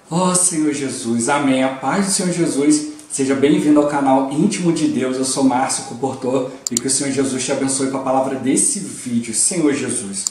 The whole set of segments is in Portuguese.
Ó Senhor Jesus, amém. A paz do Senhor Jesus, seja bem-vindo ao canal Íntimo de Deus. Eu sou Márcio, comportor, e que o Senhor Jesus te abençoe com a palavra desse vídeo. Senhor Jesus,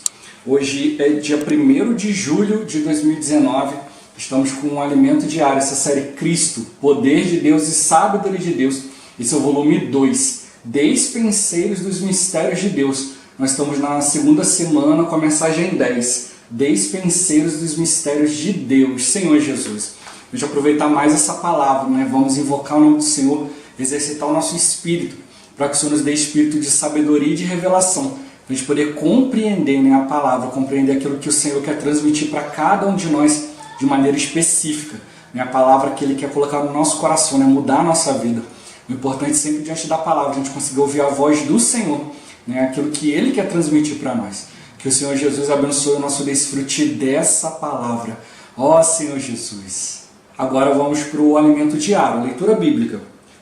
hoje é dia 1º de julho de 2019, estamos com um alimento diário, essa série Cristo, Poder de Deus e Sabedoria de Deus. Esse é o volume 2, Despenseiros dos Mistérios de Deus. Nós estamos na segunda semana com a mensagem 10, Despenseiros dos Mistérios de Deus, Senhor Jesus. Vamos aproveitar mais essa palavra, né? Vamos invocar o nome do Senhor, exercitar o nosso espírito, para que o Senhor nos dê espírito de sabedoria e de revelação, para a gente poder compreender, né, a palavra, compreender aquilo que o Senhor quer transmitir para cada um de nós de maneira específica, né? A palavra que Ele quer colocar no nosso coração, né? Mudar a nossa vida. O importante sempre diante da palavra, a gente conseguir ouvir a voz do Senhor, né? Aquilo que Ele quer transmitir para nós. Que o Senhor Jesus abençoe o nosso desfrute dessa palavra. Ó Senhor Jesus. Agora vamos para o alimento diário, leitura bíblica.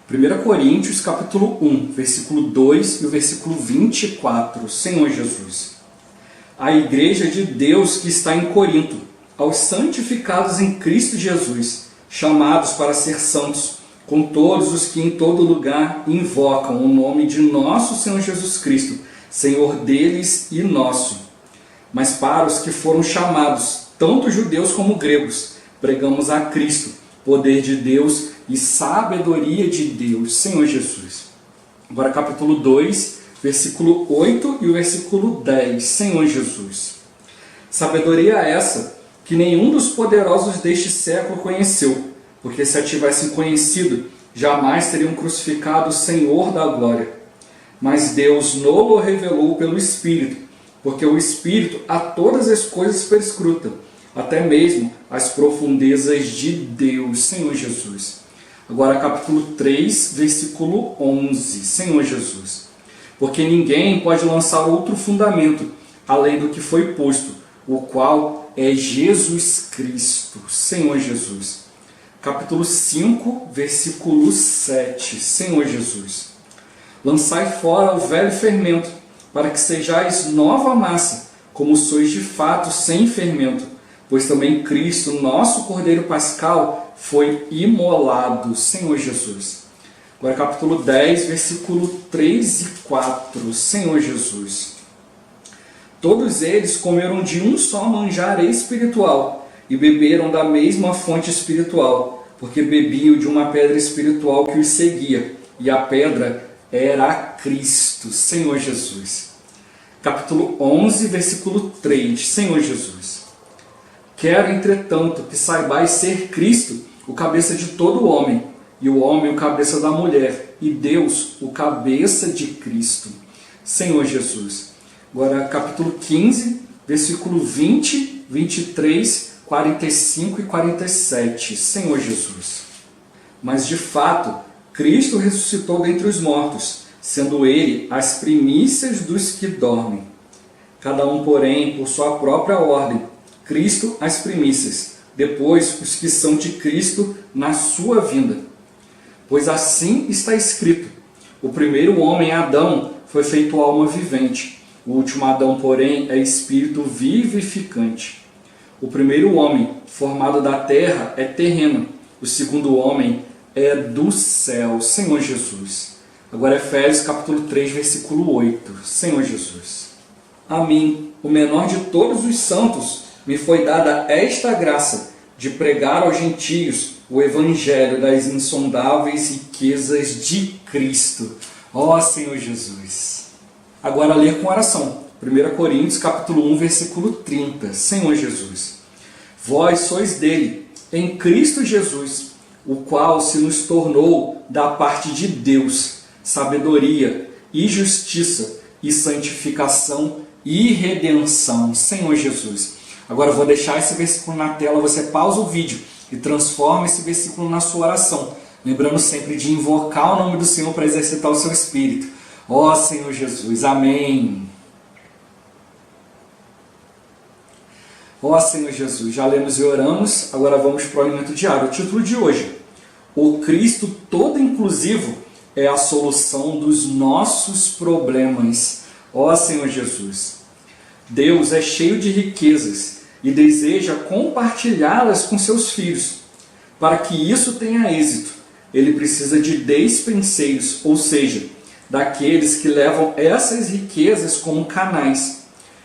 1 Coríntios, capítulo 1, versículo 2 e o versículo 24. Senhor Jesus. A igreja de Deus que está em Corinto, aos santificados em Cristo Jesus, chamados para ser santos, com todos os que em todo lugar invocam o nome de nosso Senhor Jesus Cristo, Senhor deles e nosso. Mas para os que foram chamados, tanto judeus como gregos, pregamos a Cristo, poder de Deus e sabedoria de Deus, Senhor Jesus. Agora capítulo 2, versículo 8 e o versículo 10, Senhor Jesus. Sabedoria essa que nenhum dos poderosos deste século conheceu, porque se a tivessem conhecido, jamais teriam crucificado o Senhor da glória. Mas Deus não o revelou pelo Espírito, porque o Espírito a todas as coisas perscruta, até mesmo as profundezas de Deus, Senhor Jesus. Agora capítulo 3, versículo 11, Senhor Jesus. Porque ninguém pode lançar outro fundamento, além do que foi posto, o qual é Jesus Cristo, Senhor Jesus. Capítulo 5, versículo 7, Senhor Jesus. Lançai fora o velho fermento, para que sejais nova massa, como sois de fato sem fermento, pois também Cristo, nosso Cordeiro Pascal, foi imolado, Senhor Jesus. Agora capítulo 10, versículo 3 e 4, Senhor Jesus. Todos eles comeram de um só manjar espiritual e beberam da mesma fonte espiritual, porque bebiam de uma pedra espiritual que os seguia, e a pedra era Cristo, Senhor Jesus. Capítulo 11, versículo 3, Senhor Jesus. Quero, entretanto, que saibais ser Cristo o cabeça de todo homem, e o homem o cabeça da mulher, e Deus o cabeça de Cristo, Senhor Jesus. Agora, capítulo 15, versículo 20, 23, 45 e 47, Senhor Jesus. Mas, de fato, Cristo ressuscitou dentre os mortos, sendo Ele as primícias dos que dormem. Cada um, porém, por sua própria ordem. Cristo as primícias, depois os que são de Cristo na sua vinda. Pois assim está escrito: o primeiro homem, Adão, foi feito alma vivente. O último Adão, porém, é espírito vivificante. O primeiro homem, formado da terra, é terreno. O segundo homem é do céu, Senhor Jesus. Agora Efésios capítulo 3, versículo 8, Senhor Jesus. A mim, o menor de todos os santos, me foi dada esta graça de pregar aos gentios o evangelho das insondáveis riquezas de Cristo. Ó Senhor Jesus. Agora ler com oração. 1 Coríntios capítulo 1, versículo 30, Senhor Jesus. Vós sois dele, em Cristo Jesus, o qual se nos tornou da parte de Deus sabedoria e justiça e santificação e redenção, Senhor Jesus. Agora eu vou deixar esse versículo na tela, você pausa o vídeo e transforma esse versículo na sua oração, lembrando sempre de invocar o nome do Senhor para exercitar o seu espírito. Ó Senhor Jesus, amém. Ó Senhor Jesus, já lemos e oramos, agora vamos para o alimento diário. O título de hoje: o Cristo todo inclusivo é a solução dos nossos problemas. Ó Senhor Jesus, Deus é cheio de riquezas e deseja compartilhá-las com seus filhos. Para que isso tenha êxito, ele precisa de despenseiros, ou seja, daqueles que levam essas riquezas como canais.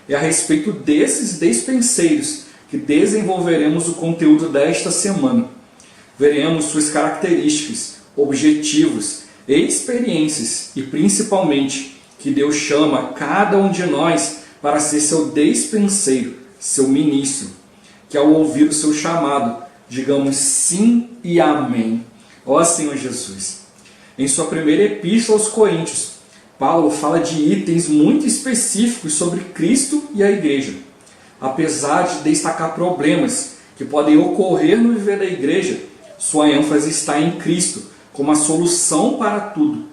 É a respeito desses despenseiros que desenvolveremos o conteúdo desta semana. Veremos suas características, objetivos, experiências e principalmente que Deus chama cada um de nós para ser seu despenseiro, seu ministro, que ao ouvir o seu chamado, digamos sim e amém. Ó Senhor Jesus! Em sua primeira epístola aos Coríntios, Paulo fala de itens muito específicos sobre Cristo e a igreja. Apesar de destacar problemas que podem ocorrer no viver da igreja, sua ênfase está em Cristo como a solução para tudo.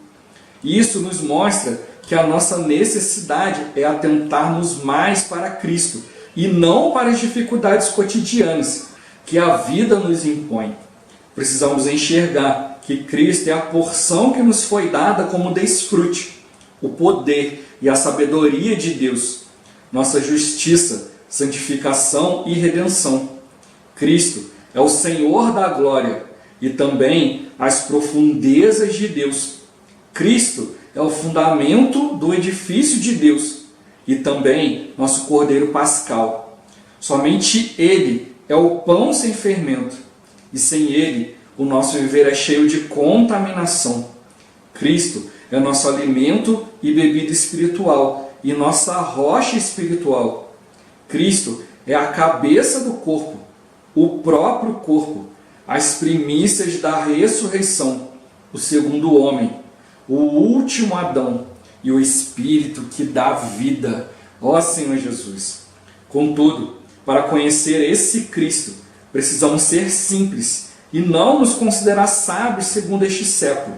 Isso nos mostra que a nossa necessidade é atentarmos mais para Cristo e não para as dificuldades cotidianas que a vida nos impõe. Precisamos enxergar que Cristo é a porção que nos foi dada como desfrute, o poder e a sabedoria de Deus, nossa justiça, santificação e redenção. Cristo é o Senhor da glória e também as profundezas de Deus. Cristo é o fundamento do edifício de Deus e também nosso Cordeiro Pascal. Somente Ele é o pão sem fermento e sem Ele o nosso viver é cheio de contaminação. Cristo é nosso alimento e bebida espiritual e nossa rocha espiritual. Cristo é a cabeça do corpo, o próprio corpo, as primícias da ressurreição, o segundo homem, o último Adão e o Espírito que dá vida. Ó Senhor Jesus! Contudo, para conhecer esse Cristo, precisamos ser simples e não nos considerar sábios segundo este século.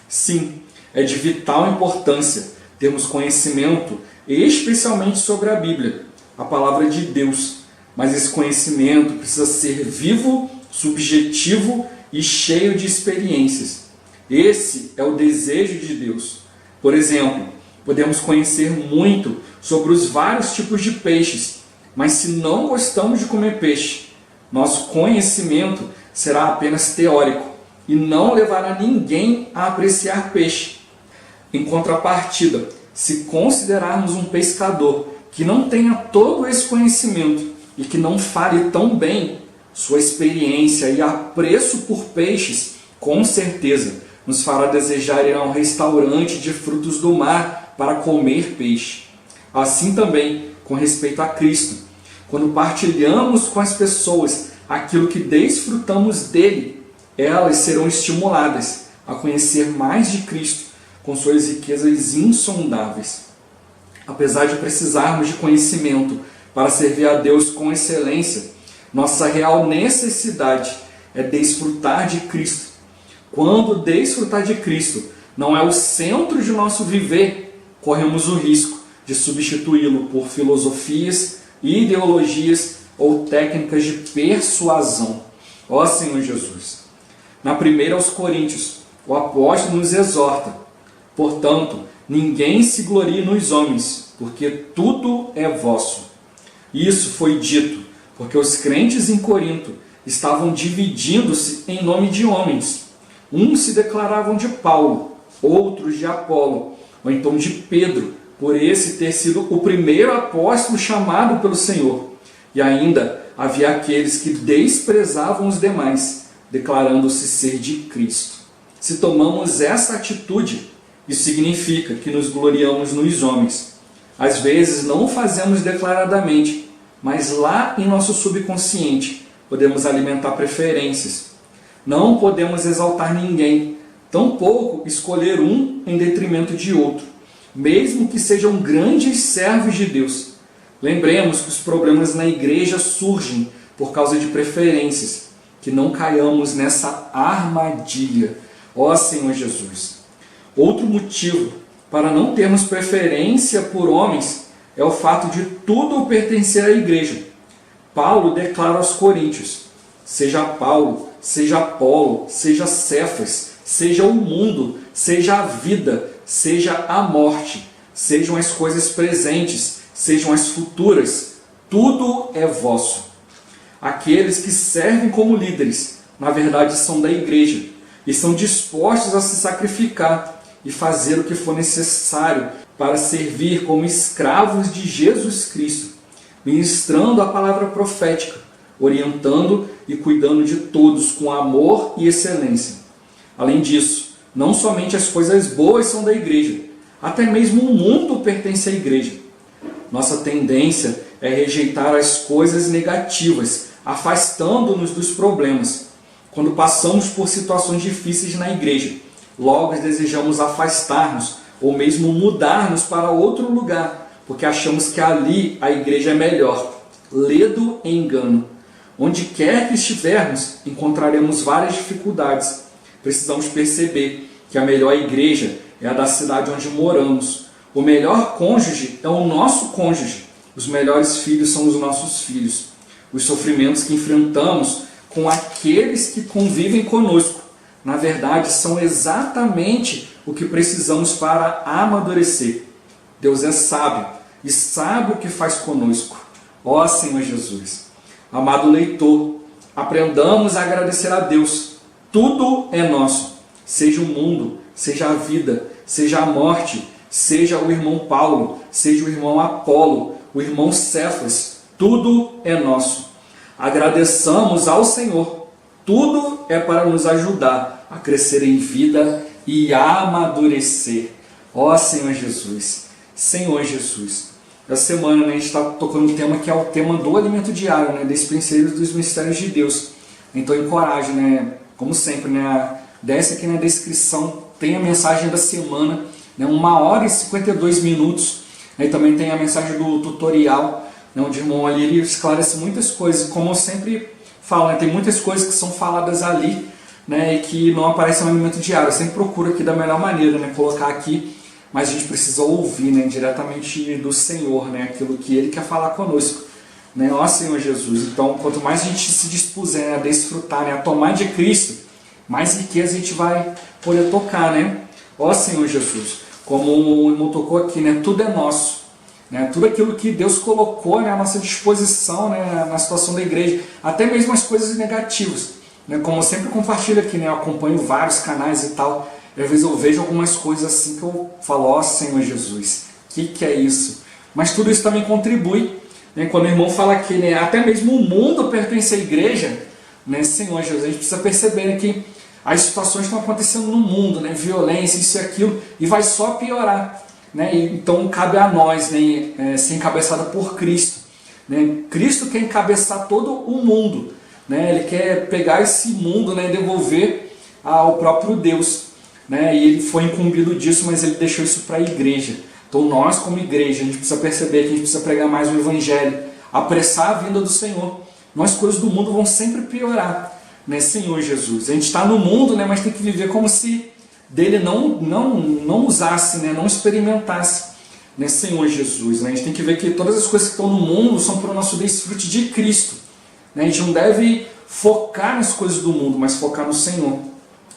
Sim, é de vital importância termos conhecimento, especialmente sobre a Bíblia, a palavra de Deus. Mas esse conhecimento precisa ser vivo, subjetivo e cheio de experiências. Esse é o desejo de Deus. Por exemplo, podemos conhecer muito sobre os vários tipos de peixes, mas se não gostamos de comer peixe, nosso conhecimento será apenas teórico e não levará ninguém a apreciar peixe. Em contrapartida, se considerarmos um pescador que não tenha todo esse conhecimento e que não fale tão bem, sua experiência e apreço por peixes, com certeza, nos fará desejar ir a um restaurante de frutos do mar para comer peixe. Assim também, com respeito a Cristo, quando partilhamos com as pessoas aquilo que desfrutamos dele, elas serão estimuladas a conhecer mais de Cristo com suas riquezas insondáveis. Apesar de precisarmos de conhecimento para servir a Deus com excelência, nossa real necessidade é desfrutar de Cristo. Quando desfrutar de Cristo não é o centro de nosso viver, corremos o risco de substituí-lo por filosofias, ideologias ou técnicas de persuasão. Ó Senhor Jesus! Na primeira aos Coríntios, o apóstolo nos exorta: portanto, ninguém se glorie nos homens, porque tudo é vosso. Isso foi dito porque os crentes em Corinto estavam dividindo-se em nome de homens. Uns se declaravam de Paulo, outros de Apolo, ou então de Pedro, por esse ter sido o primeiro apóstolo chamado pelo Senhor. E ainda havia aqueles que desprezavam os demais, declarando-se ser de Cristo. Se tomamos essa atitude, isso significa que nos gloriamos nos homens. Às vezes não o fazemos declaradamente, mas lá em nosso subconsciente podemos alimentar preferências. Não podemos exaltar ninguém, tampouco escolher um em detrimento de outro, mesmo que sejam grandes servos de Deus. Lembremos que os problemas na igreja surgem por causa de preferências, que não caiamos nessa armadilha. Ó Senhor Jesus! Outro motivo para não termos preferência por homens é o fato de tudo pertencer à igreja. Paulo declara aos Coríntios: seja Paulo, seja Apolo, seja Cefas, seja o mundo, seja a vida, seja a morte, sejam as coisas presentes, sejam as futuras, tudo é vosso. Aqueles que servem como líderes na verdade são da igreja e são dispostos a se sacrificar e fazer o que for necessário para servir como escravos de Jesus Cristo, ministrando a palavra profética, orientando e cuidando de todos com amor e excelência. Além disso, não somente as coisas boas são da igreja, até mesmo o mundo pertence à igreja. Nossa tendência é rejeitar as coisas negativas, afastando-nos dos problemas. Quando passamos por situações difíceis na igreja, logo desejamos afastar-nos ou mesmo mudar-nos para outro lugar, porque achamos que ali a igreja é melhor. Ledo e engano. Onde quer que estivermos, encontraremos várias dificuldades. Precisamos perceber que a melhor igreja é a da cidade onde moramos. O melhor cônjuge é o nosso cônjuge. Os melhores filhos são os nossos filhos. Os sofrimentos que enfrentamos com aqueles que convivem conosco, na verdade, são exatamente o que precisamos para amadurecer. Deus é sábio e sabe o que faz conosco. Ó Senhor Jesus! Amado leitor, aprendamos a agradecer a Deus. Tudo é nosso. Seja o mundo, seja a vida, seja a morte, seja o irmão Paulo, seja o irmão Apolo, o irmão Cefas, tudo é nosso. Agradeçamos ao Senhor. Tudo é para nos ajudar a crescer em vida e a amadurecer. Ó Senhor Jesus, Senhor Jesus. Essa semana, a gente está tocando um tema que é o tema do alimento diário, desse princípio dos mistérios de Deus. Então encoraje, como sempre, desce aqui na descrição, tem a mensagem da semana, 1h52. Aí também tem a mensagem do tutorial, onde o irmão ali ele esclarece muitas coisas. Como eu sempre falo, tem muitas coisas que são faladas ali, e que não aparecem no alimento diário. Eu sempre procuro aqui da melhor maneira, colocar aqui, mas a gente precisa ouvir, diretamente do Senhor, aquilo que Ele quer falar conosco. Ó Senhor Jesus, então quanto mais a gente se dispuser a desfrutar, a tomar de Cristo, mais riqueza a gente vai poder tocar, Ó Senhor Jesus, como o irmão tocou aqui, tudo é nosso. Tudo aquilo que Deus colocou à nossa disposição, na situação da igreja, até mesmo as coisas negativas. Como eu sempre compartilho aqui, eu acompanho vários canais e tal, e às vezes eu vejo algumas coisas assim que eu falo, ó Senhor Jesus, que é isso? Mas tudo isso também contribui, quando o irmão fala que até mesmo o mundo pertence à igreja, Senhor Jesus, a gente precisa perceber que as situações estão acontecendo no mundo, violência, isso e aquilo, e vai só piorar. Então cabe a nós ser encabeçada por Cristo. Cristo quer encabeçar todo o mundo. Ele quer pegar esse mundo e devolver ao próprio Deus. E ele foi incumbido disso, mas ele deixou isso para a igreja. Então nós como igreja, a gente precisa perceber que a gente precisa pregar mais o Evangelho, apressar a vinda do Senhor. As coisas do mundo vão sempre piorar. Senhor Jesus, a gente está no mundo, mas tem que viver como se dele não usasse, não experimentasse, Senhor Jesus. A gente tem que ver que todas as coisas que estão no mundo são para o nosso desfrute de Cristo. A gente não deve focar nas coisas do mundo, mas focar no Senhor.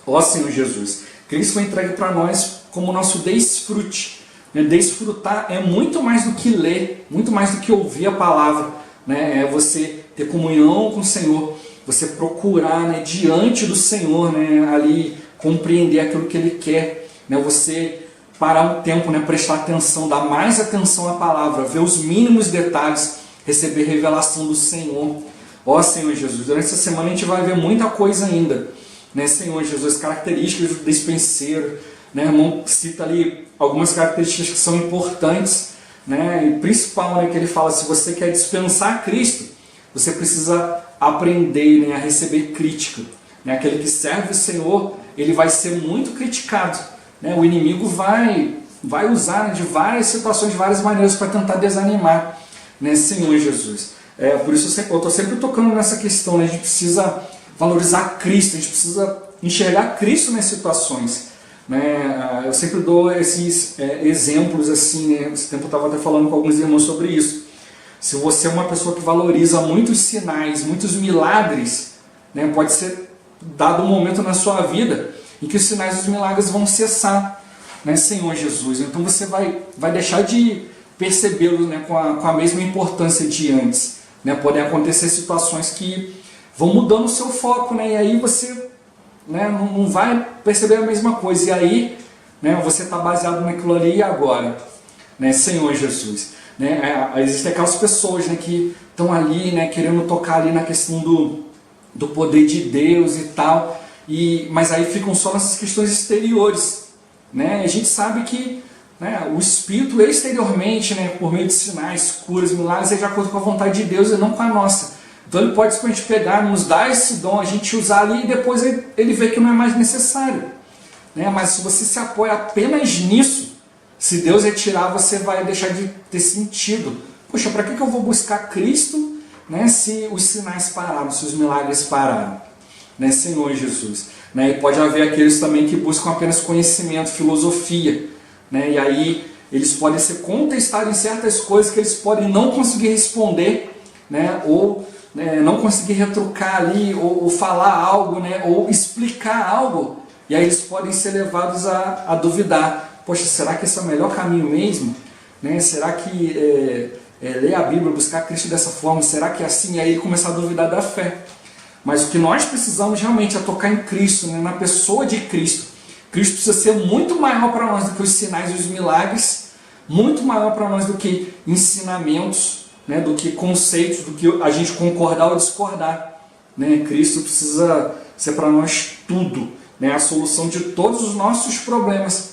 Ó Senhor Jesus, Cristo foi entregue para nós como nosso desfrute. Desfrutar é muito mais do que ler, muito mais do que ouvir a palavra. É você ter comunhão com o Senhor, você procurar diante do Senhor, ali compreender aquilo que Ele quer, você parar um tempo, prestar atenção, dar mais atenção à palavra, ver os mínimos detalhes, receber revelação do Senhor. Ó Senhor Jesus, durante essa semana a gente vai ver muita coisa ainda, Senhor Jesus, características do dispenseiro, o irmão cita ali algumas características que são importantes, e principal, que ele fala, se você quer dispensar Cristo, você precisa aprender, a receber crítica. Aquele que serve o Senhor, ele vai ser muito criticado. O inimigo vai usar de várias situações, de várias maneiras para tentar desanimar, Senhor Jesus. Por isso eu estou sempre tocando nessa questão, a gente precisa valorizar Cristo, a gente precisa enxergar Cristo nas situações. Eu sempre dou esses exemplos assim, esse tempo eu estava até falando com alguns irmãos sobre isso. Se você é uma pessoa que valoriza muitos sinais, muitos milagres, pode ser dado um momento na sua vida em que os sinais e os milagres vão cessar, Senhor Jesus. Então você vai deixar de percebê-los com a mesma importância de antes. Podem acontecer situações que vão mudando o seu foco, né? E aí você, né, não vai perceber a mesma coisa. E aí, né, você está baseado naquilo ali e agora, né, Senhor Jesus. Né? Existem aquelas pessoas, né, que estão ali, né, querendo tocar ali na questão do poder de Deus e tal, mas aí ficam só nessas questões exteriores. Né? A gente sabe que, né, o Espírito exteriormente, né, por meio de sinais, curas, milagres, é de acordo com a vontade de Deus e não com a nossa. Então ele pode simplesmente pegar, nos dar esse dom, a gente usar ali e depois ele vê que não é mais necessário. Né? Mas se você se apoia apenas nisso, se Deus retirar, você vai deixar de ter sentido. Poxa, para que eu vou buscar Cristo, né, se os sinais pararam, se os milagres pararam? Né, Senhor Jesus. Né? E pode haver aqueles também que buscam apenas conhecimento, filosofia. Né? E aí eles podem ser contestados em certas coisas que eles podem não conseguir responder, né? Ou não conseguir retrucar ali, ou falar algo, né? Ou explicar algo. E aí eles podem ser levados a duvidar. Poxa, será que esse é o melhor caminho mesmo? Né? Será que ler a Bíblia, buscar Cristo dessa forma, será que é assim? E aí ele começar a duvidar da fé. Mas o que nós precisamos realmente é tocar em Cristo, né? Na pessoa de Cristo. Cristo precisa ser muito maior para nós do que os sinais e os milagres, muito maior para nós do que ensinamentos, né? Do que conceitos, do que a gente concordar ou discordar. Né? Cristo precisa ser para nós tudo, né? A solução de todos os nossos problemas.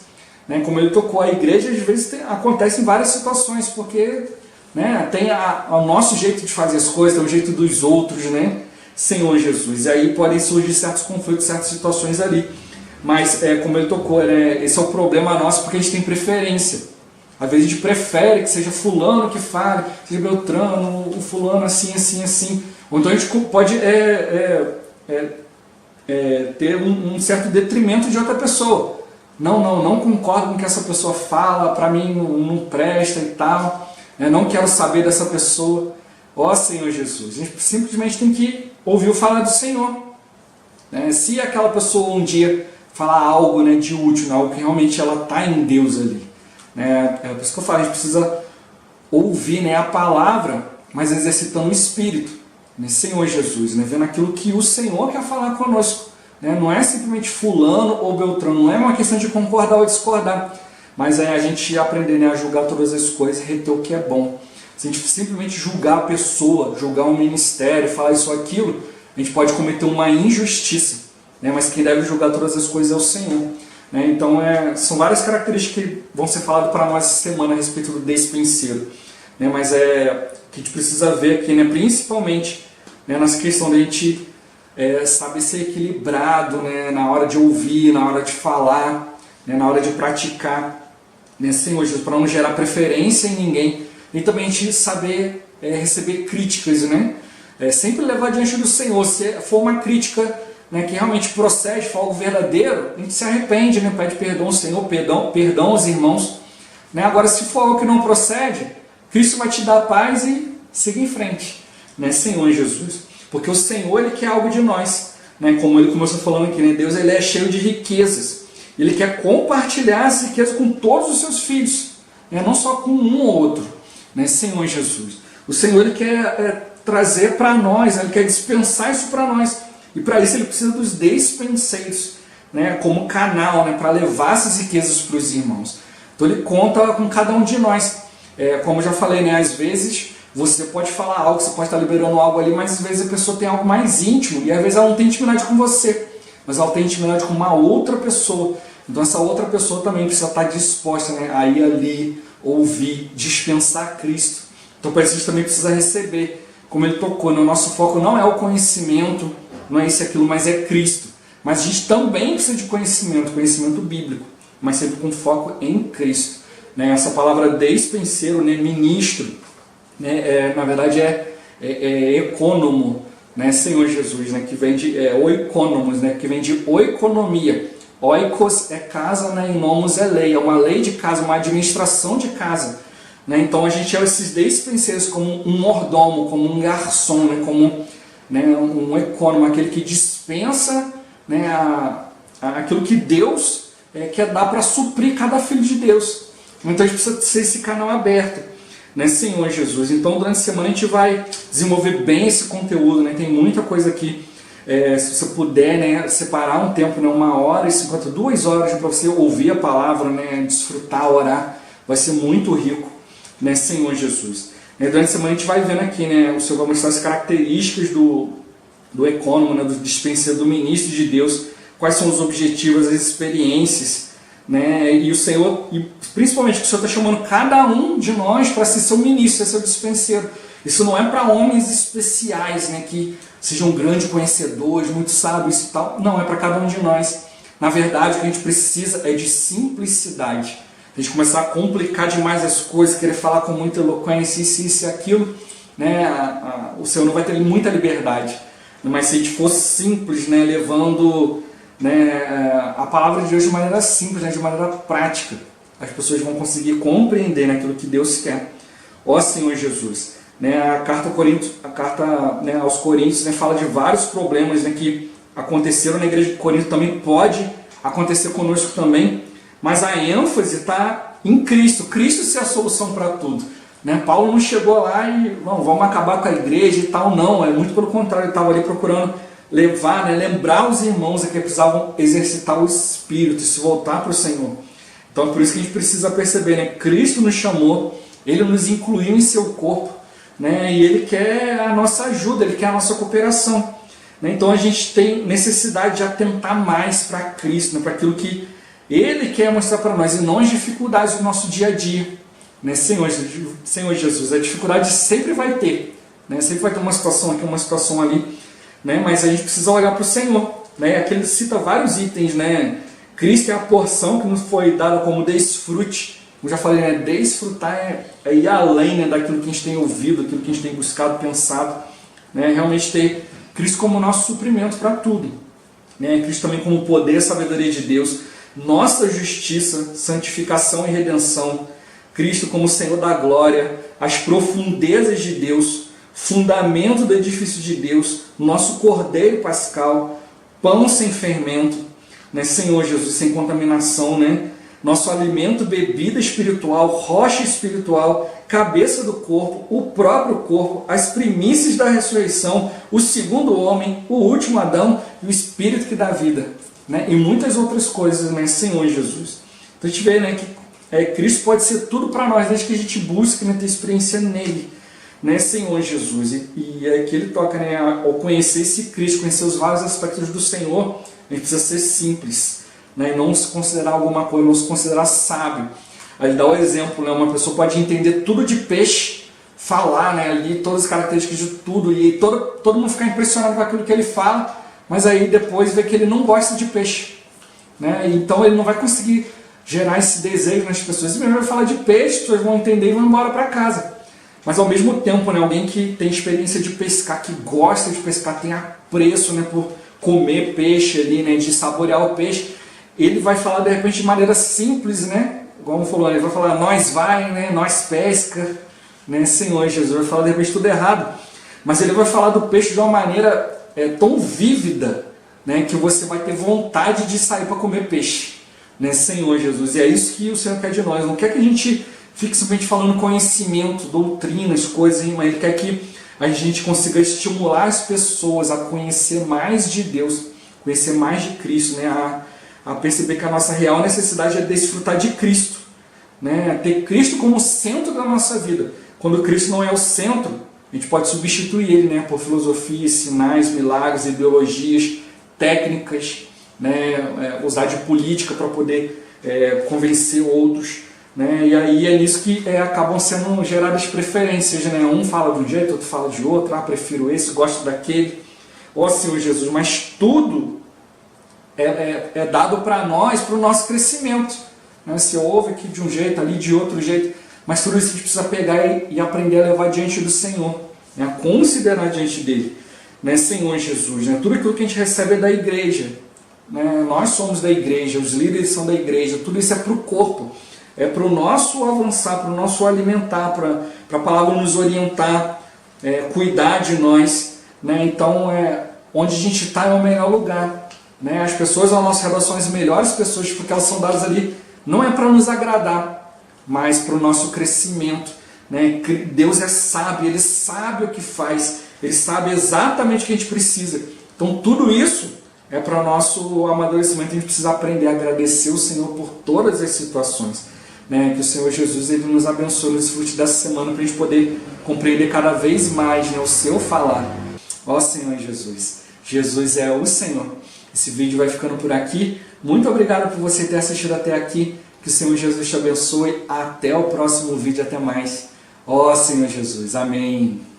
Né? Como ele tocou, a igreja às vezes acontece em várias situações, porque, né, tem o nosso jeito de fazer as coisas, tem o jeito dos outros, né? Senhor Jesus. E aí podem surgir certos conflitos, certas situações ali. Mas, como ele tocou, né, esse é o problema nosso, porque a gente tem preferência. Às vezes a gente prefere que seja fulano que fale, seja Beltrano, o fulano assim, assim, assim. Ou então a gente pode ter um certo detrimento de outra pessoa. Não concordo com o que essa pessoa fala, para mim não presta e tal. Não quero saber dessa pessoa. Ó Senhor Jesus, a gente simplesmente tem que ouvir falar do Senhor. Se aquela pessoa um dia falar algo, né, de útil, algo que realmente ela está em Deus ali. É por isso que eu falo, a gente precisa ouvir, né, a palavra, mas exercitando o Espírito. Né, Senhor Jesus, né, vendo aquilo que o Senhor quer falar conosco. Não é simplesmente fulano ou beltrano, não é uma questão de concordar ou discordar, mas é a gente aprender, né, a julgar todas as coisas e reter o que é bom. Se a gente simplesmente julgar a pessoa, julgar um ministério, falar isso ou aquilo, a gente pode cometer uma injustiça, né? Mas quem deve julgar todas as coisas é o Senhor. Né? Então são várias características que vão ser faladas para nós essa semana a respeito do despenseiro. Né? Mas que a gente precisa ver aqui, né? Principalmente, né, nessa questão da gente saber ser equilibrado, né, na hora de ouvir, na hora de falar, né, na hora de praticar, né, Senhor Jesus, para não gerar preferência em ninguém. E também a gente saber receber críticas, né? Sempre levar diante do Senhor. Se for uma crítica, né, que realmente procede, for algo verdadeiro, a gente se arrepende, né? Pede perdão ao Senhor, perdão aos irmãos. Né? Agora, se for algo que não procede, Cristo vai te dar paz e siga em frente. Né? Senhor Jesus. Porque o Senhor, Ele quer algo de nós. Né? Como Ele começou falando aqui, né? Deus, Ele é cheio de riquezas. Ele quer compartilhar as riquezas com todos os seus filhos. Né? Não só com um ou outro. Né, Senhor Jesus. O Senhor, Ele quer trazer para nós, Ele quer dispensar isso para nós. E para isso Ele precisa dos despenseiros, né, como canal, né, para levar essas riquezas para os irmãos. Então Ele conta com cada um de nós. Como eu já falei, né, às vezes você pode falar algo, você pode estar liberando algo ali, mas às vezes a pessoa tem algo mais íntimo, e às vezes ela não tem intimidade com você, mas ela tem intimidade com uma outra pessoa. Então essa outra pessoa também precisa estar disposta, né, a ir ali, ouvir, dispensar Cristo. Então para isso a gente também precisa receber, como ele tocou, né? O nosso foco não é o conhecimento, não é isso e aquilo, mas é Cristo. Mas a gente também precisa de conhecimento bíblico, mas sempre com foco em Cristo. Né? Essa palavra despenseiro, né? Ministro, né? Na verdade é ecônomo, né? Senhor Jesus, né? Que vem de oikonomos, né? Que vem de oikonomia. Oikos é casa, né? E nomos é lei, é uma lei de casa, uma administração de casa. Né? Então a gente é esses despenseiros como um mordomo, como um garçom, né? Como, né, um ecônomo, aquele que dispensa, né, aquilo que Deus quer dar para suprir cada filho de Deus. Então a gente precisa ser esse canal aberto. né, Senhor Jesus. Então, durante a semana a gente vai desenvolver bem esse conteúdo, né? Tem muita coisa aqui. Se você puder, né, separar um tempo, né, 1h50, 2 horas para você ouvir a palavra, né, desfrutar, orar, vai ser muito rico, né, Senhor Jesus. Durante a semana a gente vai vendo aqui, né, o Senhor vai mostrar as características do ecônomo, né, do dispenseiro, do ministro de Deus, quais são os objetivos, as experiências, né, e o Senhor, e principalmente que o Senhor está chamando cada um de nós para ser seu ministro, ser seu dispenseiro. Isso não é para homens especiais, né, que sejam grandes conhecedores, muito sábios e tal. Não, é para cada um de nós. Na verdade, o que a gente precisa é de simplicidade. A gente começar a complicar demais as coisas, querer falar com muita eloquência, isso e aquilo, né, o Senhor não vai ter muita liberdade. Mas se a gente for simples, né, levando, né, a palavra de Deus de maneira simples, né, de maneira prática, as pessoas vão conseguir compreender, né, aquilo que Deus quer. Ó Senhor Jesus. Né, a carta né, aos Coríntios, né, fala de vários problemas, né, que aconteceram na igreja de Corinto, também pode acontecer conosco também, mas a ênfase está em Cristo. Cristo ser a solução para tudo. Né? Paulo não chegou lá e vamos acabar com a igreja e tal, não. É muito pelo contrário, ele estava ali procurando levar, né, lembrar os irmãos que precisavam exercitar o Espírito e se voltar para o Senhor. Então é por isso que a gente precisa perceber, né? Cristo nos chamou, Ele nos incluiu em seu corpo, né, e Ele quer a nossa ajuda, Ele quer a nossa cooperação. Né, então a gente tem necessidade de atentar mais para Cristo, né, para aquilo que Ele quer mostrar para nós, e não as dificuldades do nosso dia a dia. Né, Senhor Jesus, a dificuldade sempre vai ter. Né, sempre vai ter uma situação aqui, uma situação ali. Né, mas a gente precisa olhar para o Senhor. Né, aqui ele cita vários itens. Né, Cristo é a porção que nos foi dada como desfrute. Como já falei, né, desfrutar é ir além, né, daquilo que a gente tem ouvido, daquilo que a gente tem buscado, pensado. Né, realmente ter Cristo como nosso suprimento para tudo. Né, Cristo também como poder e sabedoria de Deus, nossa justiça, santificação e redenção. Cristo como Senhor da glória, as profundezas de Deus, fundamento do edifício de Deus, nosso Cordeiro Pascal, pão sem fermento, né, Senhor Jesus, sem contaminação, né? Nosso alimento, bebida espiritual, rocha espiritual, cabeça do corpo, o próprio corpo, as primícias da ressurreição, o segundo homem, o último Adão e o Espírito que dá vida. Né? E muitas outras coisas, né, Senhor Jesus. Então a gente vê, né, que Cristo pode ser tudo para nós, desde que a gente busque, né, ter experiência nele, né, Senhor Jesus. E aqui ele toca, né, ao conhecer esse Cristo, conhecer os vários aspectos do Senhor, a gente precisa ser simples. Né, e não se considerar alguma coisa, não se considerar sábio. Aí ele dá o exemplo, né, uma pessoa pode entender tudo de peixe, falar, né, ali todas as características de tudo, e todo mundo ficar impressionado com aquilo que ele fala, mas aí depois vê que ele não gosta de peixe. Né, então ele não vai conseguir gerar esse desejo nas pessoas. E mesmo vai falar de peixe, as pessoas vão entender e vão embora para casa. Mas ao mesmo tempo, né, alguém que tem experiência de pescar, que gosta de pescar, tem apreço, né, por comer peixe ali, né, de saborear o peixe, ele vai falar de repente de maneira simples, né? Como falou, ele vai falar nós vai, né? Nós pesca, né? Senhor Jesus, vai falar de repente tudo errado, mas ele vai falar do peixe de uma maneira tão vívida, né? Que você vai ter vontade de sair para comer peixe, né? Senhor Jesus, e é isso que o Senhor quer de nós. Não quer que a gente fique simplesmente falando conhecimento, doutrinas, coisas, mas Ele quer que a gente consiga estimular as pessoas a conhecer mais de Deus, conhecer mais de Cristo, né? A perceber que a nossa real necessidade é desfrutar de Cristo, né? Ter Cristo como centro da nossa vida. Quando Cristo não é o centro, a gente pode substituir Ele, né, por filosofias, sinais, milagres, ideologias, técnicas, né, usar de política para poder convencer outros. Né? E aí é nisso que acabam sendo geradas preferências. Né? Um fala de um jeito, outro fala de outro, prefiro esse, gosto daquele. Ó Senhor Jesus, mas tudo é dado para nós, para o nosso crescimento. Né? Você ouve aqui de um jeito, ali de outro jeito, mas tudo isso a gente precisa pegar e aprender a levar diante do Senhor, né? A considerar diante dele, né? Senhor Jesus, né? Tudo aquilo que a gente recebe é da igreja, né? Nós somos da igreja, os líderes são da igreja, tudo isso é para o corpo, é para o nosso avançar, para o nosso alimentar, para a palavra nos orientar, cuidar de nós, né? Então, onde a gente está é o melhor lugar. Né? As pessoas ao nosso redor são as melhores pessoas, porque elas são dadas ali, não é para nos agradar, mas para o nosso crescimento, né? Deus é sábio, Ele sabe o que faz, Ele sabe exatamente o que a gente precisa. Então tudo isso é para o nosso amadurecimento. A gente precisa aprender a agradecer o Senhor por todas as situações, né? Que o Senhor Jesus Ele nos abençoe nos frutos dessa semana para a gente poder compreender cada vez mais, né, o seu falar. Ó Senhor Jesus, Jesus é o Senhor. Esse vídeo vai ficando por aqui. Muito obrigado por você ter assistido até aqui. Que o Senhor Jesus te abençoe. Até o próximo vídeo. Até mais. Ó Senhor Jesus. Amém.